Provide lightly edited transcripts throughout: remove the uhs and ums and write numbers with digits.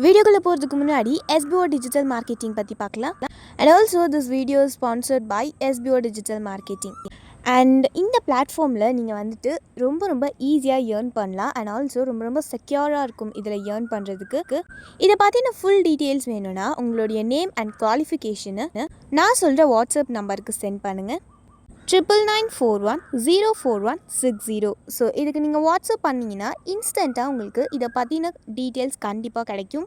வீடியோக்குள்ள போகிறதுக்கு முன்னாடி SBO டிஜிட்டல் மார்க்கெட்டிங் பற்றி பார்க்கலாம். And also this video sponsored by SBO digital marketing. And இந்த பிளாட்ஃபார்மில் நீங்கள் வந்துட்டு ரொம்ப ஈஸியாக ஏர்ன் பண்ணலாம். அண்ட் ஆல்சோ ரொம்ப செக்யூராக இருக்கும் இதில் ஏர்ன் பண்ணுறதுக்கு. இதை பார்த்தீங்கன்னா ஃபுல் டீட்டெயில்ஸ் வேணும்னா உங்களுடைய நேம் அண்ட் குவாலிஃபிகேஷனை நான் சொல்கிற வாட்ஸ்அப் நம்பருக்கு சென்ட் பண்ணுங்கள். 9941041660. ஸோ இதுக்கு நீங்கள் வாட்ஸ்அப் பண்ணிங்கன்னா இன்ஸ்டண்ட்டாக உங்களுக்கு இதை பற்றின டீட்டெயில்ஸ் கண்டிப்பாக கிடைக்கும்.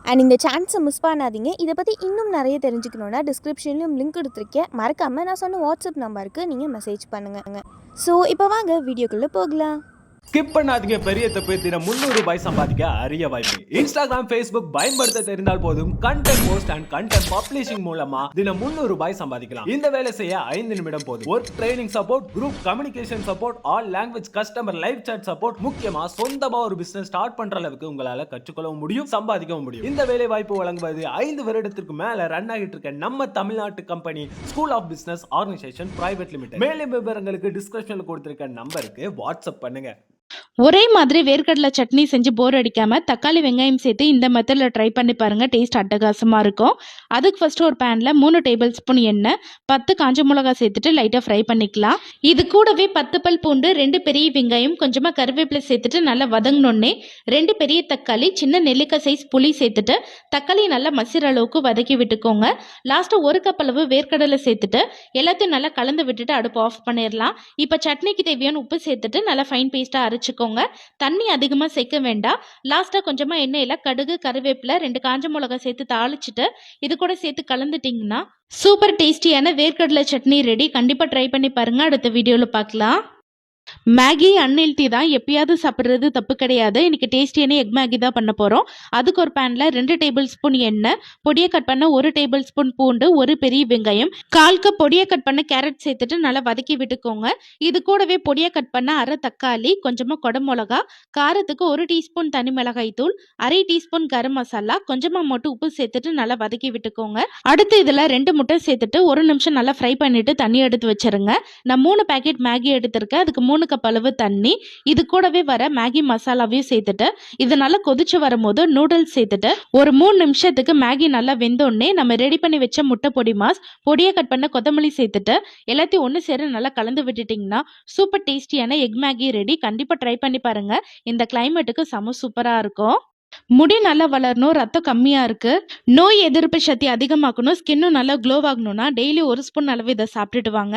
அண்ட் இந்த சான்ஸை மிஸ் பண்ணாதீங்க. இதை பற்றி இன்னும் நிறைய தெரிஞ்சுக்கணுன்னா டிஸ்கிரிப்ஷன்லையும் லிங்க் கொடுத்துருக்கேன். மறக்காமல் நான் சொன்ன வாட்ஸ்அப் நம்பருக்கு நீங்கள் மெசேஜ் பண்ணுங்கள். ஸோ இப்போ வாங்க வீடியோக்குள்ளே போகலாம். ஸ்கிப் பண்ணாதீங்க. பெரிய தப்பு. தினம் 300 ரூபாய் சம்பாதிக்க அரிய வாய்ப்பு. இன்ஸ்டாகிராம், ஃபேஸ்புக் பயன்படுத்த தெரிந்தால் போதும் content post and content publishing மூலமா தினம் 300 ரூபாய் சம்பாதிக்கலாம். இந்த வேலை செய்ய 5 நிமிடம் போதும். Work training support, group communication support, all language customer live chat support, முக்கியமா சொந்தமா ஒரு பிசினஸ் ஸ்டார்ட் பண்ற அளவுக்கு உங்களால கற்றுக்கொள்ளவும் முடியும், சம்பாதிக்கவும் முடியும். இந்த வேலை வாய்ப்பு வழங்குவது 5 வருடத்திற்கு மேல ரன் ஆகிட்டு இருக்க நம்ம தமிழ்நாட்டு company school of business organisation private limited. மேலும் விவரங்களுக்கு டிஸ்கிரிப்ஷன்ல கொடுத்திருக்க நம்பருக்கு வாட்ஸ்அப் பண்ணுங்க. ஒரே மாதிரி வேர்க்கடலை சட்னி செஞ்சு போர் அடிக்காம தக்காளி வெங்காயம் சேர்த்து இந்த மெத்தடில் ட்ரை பண்ணி பாருங்க. டேஸ்ட் அட்டகாசமா இருக்கும். அதுக்கு ஃபர்ஸ்ட் ஒரு பேன்ல 3 டேபிள் ஸ்பூன் எண்ணெய், 10 காஞ்ச மிளகாய் சேர்த்துட்டு லைட்டா ஃப்ரை பண்ணிக்கலாம். இது கூடவே 10 பல் பூண்டு, 2 பெரிய வெங்காயம், கொஞ்சமா கருவேப்பிலை சேர்த்துட்டு நல்லா வதங்கினோடனே 2 பெரிய தக்காளி, சின்ன நெல்லிக்காய் சைஸ் புளி சேர்த்துட்டு தக்காளி நல்லா மசிற அளவுக்கு வதக்கி விட்டுக்கோங்க. லாஸ்ட்டா 1 கப் அளவு வேர்க்கடலை சேர்த்துட்டு எல்லாத்தையும் நல்லா கலந்து விட்டுட்டு அடுப்பு ஆஃப் பண்ணிடலாம். இப்போ சட்னிக்கு தேவையான உப்பு சேர்த்துட்டு நல்லா ஃபைன் பேஸ்டா அரைச்சுக்கோங்க. தண்ணி அதிகமா சேர்க்க வேண்டாம். லாஸ்டா கொஞ்சமா எண்ணெயில கடுகு, கருவேப்பிலை, 2 காஞ்ச மிளகாய் சேர்த்து தாளிச்சுட்டு இது கூட சேர்த்து கலந்துட்டீங்கன்னா சூப்பர் டேஸ்டியான வேர்க்கடலை சட்னி ரெடி. கண்டிப்பா ட்ரை பண்ணி பாருங்க. அடுத்த வீடியோல பார்க்கலாம். மேகி அன்ஹெல்தி தான், எப்பயாவது சாப்பிட்றது தப்பு கிடையாது. இன்னைக்கு டேஸ்டியான எக் மேகி தான் பண்ண போகிறோம். அதுக்கு ஒரு பேனில் 2 டேபிள் ஸ்பூன் எண்ணெய், பொடியை கட் பண்ண 1 டேபிள் ஸ்பூன் பூண்டு, 1 பெரிய வெங்காயம், 1/4 கப் பொடியை கட் பண்ண கேரட் சேர்த்துட்டு நல்லா வதக்கி விட்டுக்கோங்க. இது கூடவே பொடியை கட் பண்ண அரை தக்காளி, கொஞ்சமாக குடமிளகா, காரத்துக்கு 1 டீஸ்பூன் தனி மிளகாய் தூள், 1/2 டீஸ்பூன் கரம் மசாலா, கொஞ்சமாக மட்டும் உப்பு சேர்த்துட்டு நல்லா வதக்கி விட்டுக்கோங்க. அடுத்து இதில் 2 முட்டை சேர்த்துட்டு 1 நிமிஷம் நல்லா ஃப்ரை பண்ணிட்டு தண்ணி எடுத்து வச்சிருங்க. நான் 3 பேக்கெட் மேகி எடுத்திருக்கேன். அதுக்கு 3 கப் அளவு தண்ணி, இது கூடவே வர மேகி மசாலாவையும் சேர்த்துட்டு இது நல்லா கொதிச்சு வரும்போது நூடுல்ஸ் சேர்த்துட்டு ஒரு 3 நிமிஷத்துக்கு மேகி நல்லா வெந்தோடனே நம்ம ரெடி பண்ணி வச்ச முட்டை பொடி மாஸ், பொடியை கட் பண்ண கொத்தமல்லி சேர்த்துட்டு எல்லாத்தையும் ஒன்று சேர நல்லா கலந்து விட்டுட்டிங்கன்னா சூப்பர் டேஸ்டியான எக் மேகி ரெடி. கண்டிப்பாக ட்ரை பண்ணி பாருங்க. இந்த கிளைமேட்டுக்கு செம சூப்பராக இருக்கும். முடி நல்லா வளரணும், ரத்தம் கம்மியா இருக்கு, நோய் எதிர்ப்பு சக்தி அதிகமாக்கணும், ஸ்கின்னும் நல்லா க்ளோ ஆகணும்னா டெய்லி 1 ஸ்பூன் அளவு இதை சாப்பிட்டுட்டு வாங்க.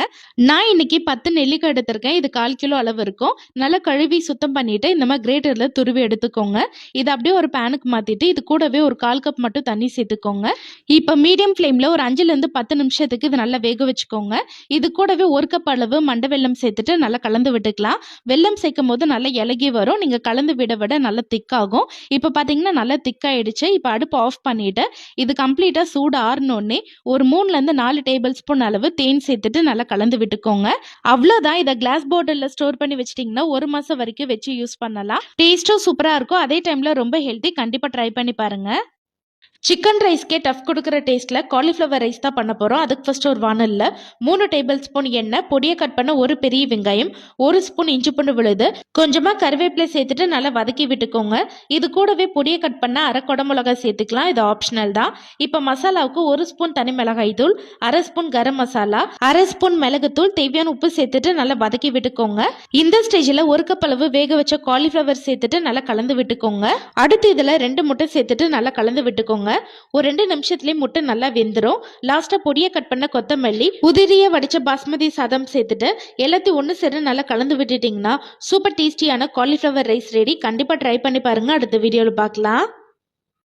நான் இன்னைக்கு 10 நெல்லிக்காய் எடுத்திருக்கேன். இது 1/4 கிலோ அளவு இருக்கும். நல்லா கழுவி சுத்தம் பண்ணிட்டு இந்த மாதிரி கிரேட்டர்ல துருவி எடுத்துக்கோங்க. இதை அப்படியே ஒரு பேனுக்கு மாத்திட்டு இது கூடவே ஒரு 1/4 கப் மட்டும் தண்ணி சேர்த்துக்கோங்க. இப்போ மீடியம் ஃப்ளேம்ல ஒரு 5லேருந்து 10 நிமிஷத்துக்கு இது நல்லா வேக வச்சுக்கோங்க. இது கூடவே 1 கப் அளவு மண்டை வெல்லம் சேர்த்துட்டு நல்லா கலந்து விட்டுக்கலாம். வெல்லம் சேர்க்கும் போது நல்லா இலகி வரும். நீங்க கலந்து விட விட நல்லா திக்காகும். இப்போ பார்த்தீங்கன்னா நல்லா திக்காயிடுச்சு. இப்போ அடுப்பு ஆஃப் பண்ணிட்டு இது கம்ப்ளீட்டா சூடு ஆறணுன்னே ஒரு 3லேருந்து 4 டேபிள் ஸ்பூன் அளவு தேன் சேர்த்துட்டு நல்லா கலந்து விட்டுக்கோங்க. அவ்வளோதான். இதை கிளாஸ் பாட்டிலில் ஸ்டோர் பண்ணி வச்சிட்டிங்கன்னா 1 மாசம் வரைக்கும் வச்சு யூஸ் பண்ணலாம். டேஸ்ட்டும் சூப்பராக இருக்கும். அதே டைம்ல ரொம்ப ஹெல்த்தி. கண்டிப்பாக ட்ரை பண்ணி பாருங்க. சிக்கன் ரைஸ்க்கே டஃப் கொடுக்குற டேஸ்ட்டில் காலிஃப்ளவர் ரைஸ் தான் பண்ண போகிறோம். அதுக்கு ஃபர்ஸ்ட் ஒரு வானலில் 3 டேபிள் ஸ்பூன் எண்ணெய், பொடியை கட் பண்ண 1 பெரிய வெங்காயம், 1 ஸ்பூன் இஞ்சி பூண்டு விழுது, கொஞ்சமாக கருவேப்பிலை சேர்த்துட்டு நல்லா வதக்கி விட்டுக்கோங்க. இது கூடவே பொடியை கட் பண்ண அரை குடமிளகாய் சேர்த்துக்கலாம். இது ஆப்ஷனல் தான். இப்போ மசாலாவுக்கு 1 ஸ்பூன் தனி மிளகாய் தூள், 1/2 ஸ்பூன் கரம் மசாலா, 1/2 ஸ்பூன் மிளகுத்தூள், தேவையான உப்பு சேர்த்துட்டு நல்லா வதக்கி விட்டுக்கோங்க. இந்த ஸ்டேஜில் 1 கப் அளவு வேக வச்ச காலிஃப்ளவர் சேர்த்துட்டு நல்லா கலந்து விட்டுக்கோங்க. அடுத்து இதில் 2 முட்டை சேர்த்துட்டு நல்லா கலந்து விட்டுக்கோங்க. ஒரு 2 நிமிஷத்துலயே முட்டை நல்லா வெந்துடும். லாஸ்டா பொடியை கட் பண்ண கொத்தமல்லி, உதிரிய வடிச்ச பாஸ்மதி சாதம் சேர்த்துட்டு எல்லாத்தையும் ஒன்று சேர நல்லா கலந்து விட்டுட்டீங்கன்னா சூப்பர் டேஸ்டியான காலிஃப்ளவர் ரைஸ் ரெடி. கண்டிப்பா ட்ரை பண்ணி பாருங்க. அடுத்த வீடியோல பார்க்கலாம்.